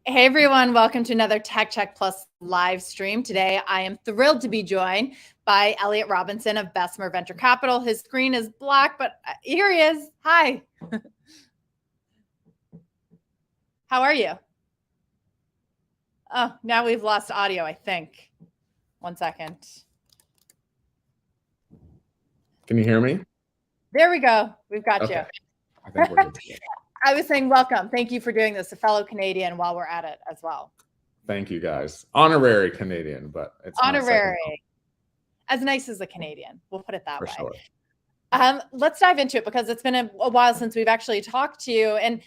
Hey everyone, welcome to another Tech Check Plus live stream. Today, I am thrilled to be joined by Elliott Robinson of Bessemer Venture Capital. His screen is black, but here he is. Hi. How are you? Oh, now we've lost audio, I think. 1 second. Can you hear me? There we go. We've got you. I think we're good. I was saying welcome. Thank you for doing this, a fellow Canadian, while we're at it as well. Thank you, guys. Honorary Canadian, but it's honorary. As nice as a Canadian. We'll put it that way. Sure. Let's dive into it because it's been a while since we've actually talked to you. And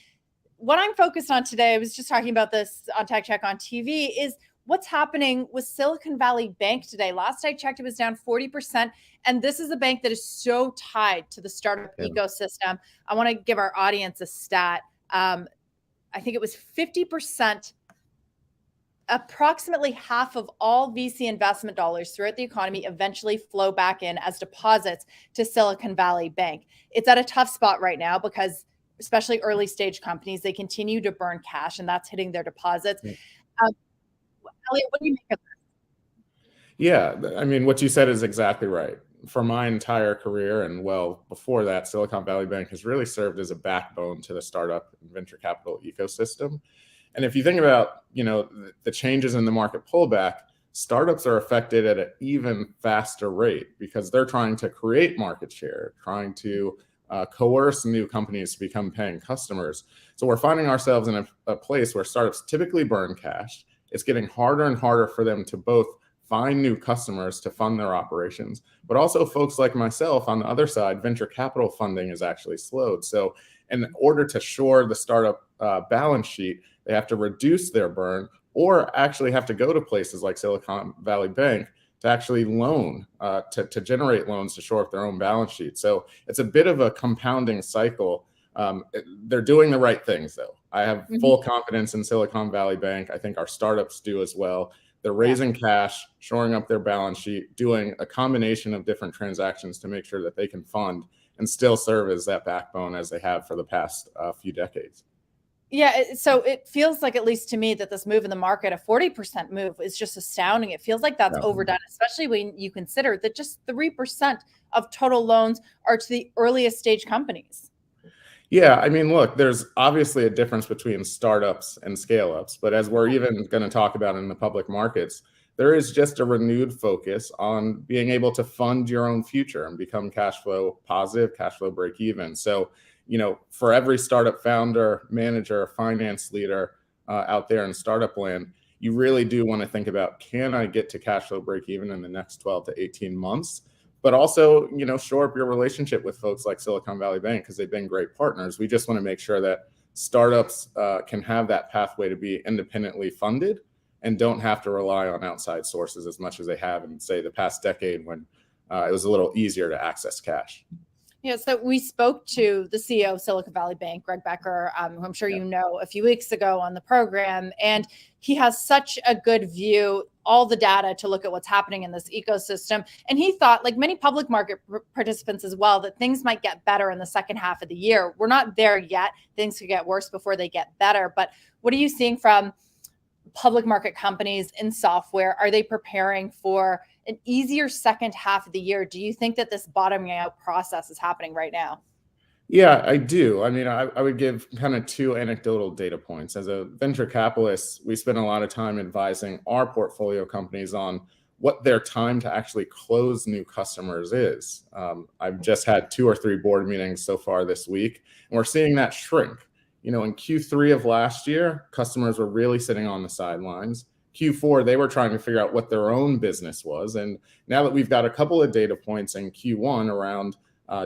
what I'm focused on today, I was just talking about this on Tech Check on TV, is what's happening with Silicon Valley Bank today. Last I checked, it was down 40%. And this is a bank that is so tied to the startup ecosystem. I want to give our audience a stat. I think it was 50%. Approximately half of all VC investment dollars throughout the economy eventually flow back in as deposits to Silicon Valley Bank. It's at a tough spot right now because especially early stage companies, they continue to burn cash and that's hitting their deposits. Elliott, what do you make of this? Yeah, I mean, what you said is exactly right. For my entire career and well before that, Silicon Valley Bank has really served as a backbone to the startup and venture capital ecosystem. And if you think about, the changes in the market pullback, startups are affected at an even faster rate because they're trying to create market share, trying to coerce new companies to become paying customers. So we're finding ourselves in a place where startups typically burn cash. It's getting harder and harder for them to both find new customers to fund their operations, but also folks like myself on the other side, venture capital funding is actually slowed. So in order to shore the startup balance sheet, they have to reduce their burn or actually have to go to places like Silicon Valley Bank to actually loan, to generate loans to shore up their own balance sheet. So it's a bit of a compounding cycle. They're doing the right things, though. I have full confidence in Silicon Valley Bank. I think our startups do as well. They're raising cash, shoring up their balance sheet, doing a combination of different transactions to make sure that they can fund and still serve as that backbone as they have for the past few decades. Yeah, so it feels like, at least to me, that this move in the market, a 40% move, is just astounding. It feels like that's overdone, especially when you consider that just 3% of total loans are to the earliest stage companies. Yeah, I mean, look, there's obviously a difference between startups and scale-ups, but as we're even going to talk about in the public markets, there is just a renewed focus on being able to fund your own future and become cash flow positive, cash flow break even. So, for every startup founder, manager, finance leader out there in startup land, you really do want to think about, can I get to cash flow break even in the next 12 to 18 months? But also, shore up your relationship with folks like Silicon Valley Bank because they've been great partners. We just want to make sure that startups can have that pathway to be independently funded and don't have to rely on outside sources as much as they have in, say, the past decade when it was a little easier to access cash. Yeah, so we spoke to the CEO of Silicon Valley Bank, Greg Becker, who I'm sure you know, a few weeks ago on the program, and he has such a good view, all the data to look at what's happening in this ecosystem. And he thought, like many public market participants as well, that things might get better in the second half of the year. We're not there yet. Things could get worse before they get better. But what are you seeing from public market companies in software? Are they preparing for an easier second half of the year? Do you think that this bottoming out process is happening right now? Yeah, I do. I mean, I would give kind of two anecdotal data points. As a venture capitalist, we spend a lot of time advising our portfolio companies on what their time to actually close new customers is. I've just had 2 or 3 board meetings so far this week, and we're seeing that shrink. In Q3 of last year, customers were really sitting on the sidelines. Q4, they were trying to figure out what their own business was. And now that we've got a couple of data points in Q1 around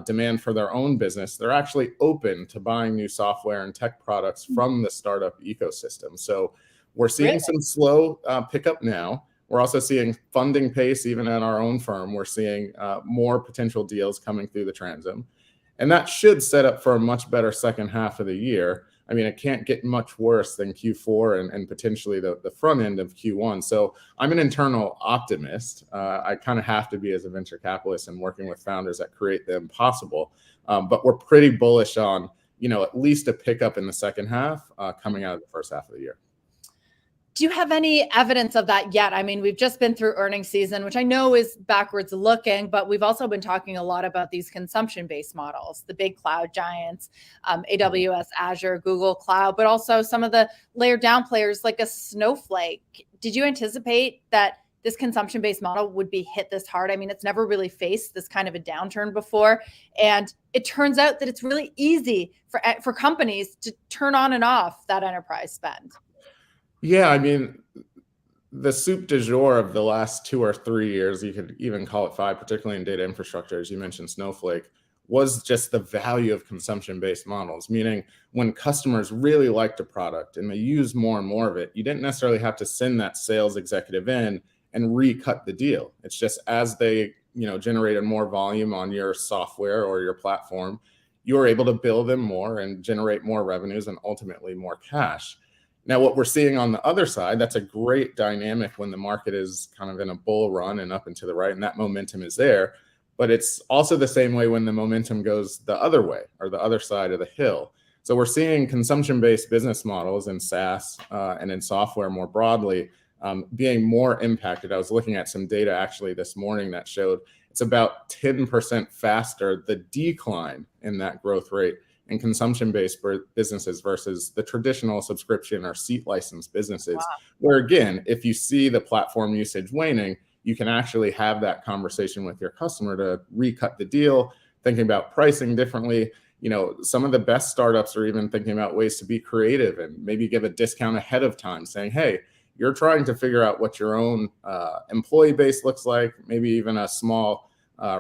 demand for their own business, they're actually open to buying new software and tech products from the startup ecosystem. So we're seeing some slow pickup now. We're also seeing funding pace, even at our own firm. We're seeing more potential deals coming through the transom. And that should set up for a much better second half of the year. I mean, it can't get much worse than Q4 and potentially the front end of Q1. So I'm an internal optimist. I kind of have to be as a venture capitalist and working with founders that create the impossible. But we're pretty bullish on, at least a pickup in the second half coming out of the first half of the year. Do you have any evidence of that yet? I mean, we've just been through earnings season, which I know is backwards looking, but we've also been talking a lot about these consumption-based models, the big cloud giants, AWS, Azure, Google Cloud, but also some of the layer down players like a Snowflake. Did you anticipate that this consumption-based model would be hit this hard? I mean, it's never really faced this kind of a downturn before. And it turns out that it's really easy for companies to turn on and off that enterprise spend. Yeah, I mean, the soup du jour of the last 2 or 3 years, you could even call it 5, particularly in data infrastructure, as you mentioned, Snowflake, was just the value of consumption-based models, meaning when customers really liked a product and they use more and more of it, you didn't necessarily have to send that sales executive in and recut the deal. It's just as they, generated more volume on your software or your platform, you were able to bill them more and generate more revenues and ultimately more cash. Now, what we're seeing on the other side, that's a great dynamic when the market is kind of in a bull run and up and to the right, and that momentum is there. But it's also the same way when the momentum goes the other way or the other side of the hill. So we're seeing consumption-based business models in SaaS and in software more broadly being more impacted. I was looking at some data actually this morning that showed it's about 10% faster, the decline in that growth rate and consumption-based businesses versus the traditional subscription or seat license businesses. Wow. Where again, if you see the platform usage waning, you can actually have that conversation with your customer to recut the deal, thinking about pricing differently. Some of the best startups are even thinking about ways to be creative and maybe give a discount ahead of time, saying, hey, you're trying to figure out what your own employee base looks like, maybe even a small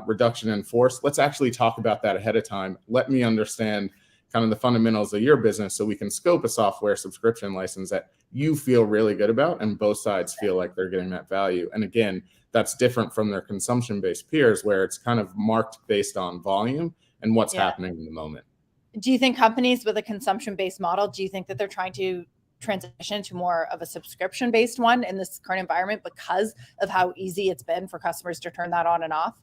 reduction in force. Let's actually talk about that ahead of time. Let me understand kind of the fundamentals of your business so we can scope a software subscription license that you feel really good about and both sides feel like they're getting that value. And again, that's different from their consumption-based peers where it's kind of marked based on volume and what's happening in the moment. Do you think companies with a consumption-based model, do you think that they're trying to transition to more of a subscription-based one in this current environment because of how easy it's been for customers to turn that on and off?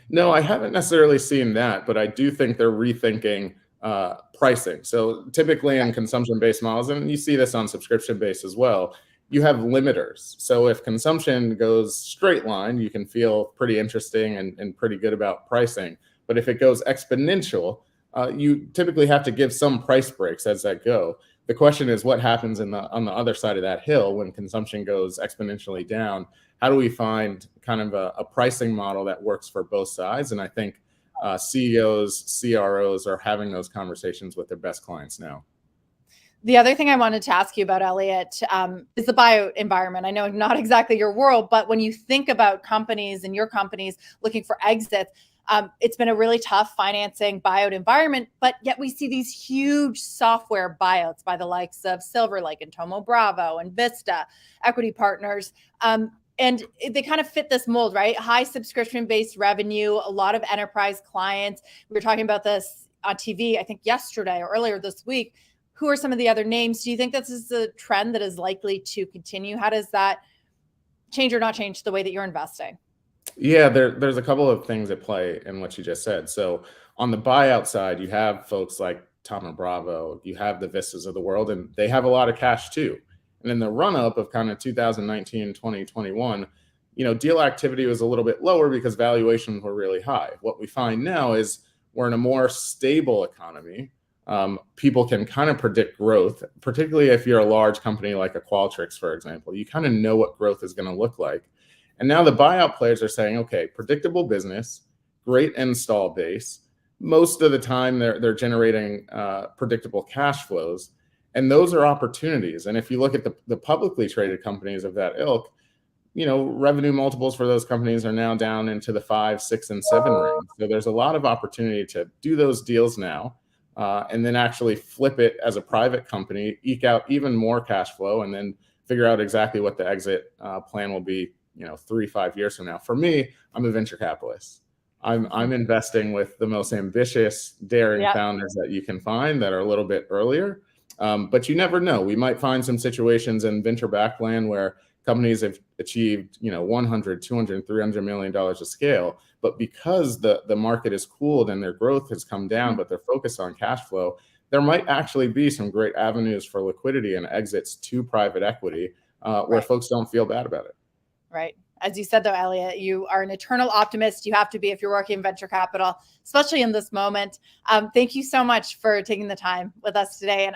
No, I haven't necessarily seen that, but I do think they're rethinking pricing. So typically in consumption-based models, and you see this on subscription-based as well, you have limiters. So if consumption goes straight line, you can feel pretty interesting and pretty good about pricing. But if it goes exponential, you typically have to give some price breaks as that go. The question is what happens on the other side of that hill when consumption goes exponentially down? How do we find kind of a pricing model that works for both sides? And I think CEOs, CROs are having those conversations with their best clients now. The other thing I wanted to ask you about, Elliott, is the buyout environment. I know not exactly your world, but when you think about companies and your companies looking for exits, it's been a really tough financing buyout environment, but yet we see these huge software buyouts by the likes of Silver Lake and Thoma Bravo and Vista, equity partners. And they kind of fit this mold, right? High subscription-based revenue, a lot of enterprise clients. We were talking about this on TV, I think yesterday or earlier this week. Who are some of the other names? Do you think this is a trend that is likely to continue? How does that change or not change the way that you're investing? Yeah, there's a couple of things at play in what you just said. So on the buyout side, you have folks like Thoma Bravo, you have the Vistas of the world, and they have a lot of cash too. And in the run-up of kind of 2019, 2021, deal activity was a little bit lower because valuations were really high. What we find now is we're in a more stable economy. People can kind of predict growth, particularly if you're a large company like a Qualtrics, for example. You kind of know what growth is going to look like. And now the buyout players are saying, okay, predictable business, great install base. Most of the time they're generating predictable cash flows. And those are opportunities. And if you look at the publicly traded companies of that ilk, revenue multiples for those companies are now down into the 5, 6, and 7 range. So there's a lot of opportunity to do those deals now and then actually flip it as a private company, eke out even more cash flow, and then figure out exactly what the exit plan will be 3-5 years from now. For me, I'm a venture capitalist. I'm investing with the most ambitious, daring founders that you can find that are a little bit earlier. But you never know. We might find some situations in venture-backed land where companies have achieved, $100, $200, $300 million of scale. But because the market is cooled and their growth has come down, but they're focused on cash flow, there might actually be some great avenues for liquidity and exits to private equity where folks don't feel bad about it. Right. As you said, though, Elliott, you are an eternal optimist. You have to be if you're working in venture capital, especially in this moment. Thank you so much for taking the time with us today. And I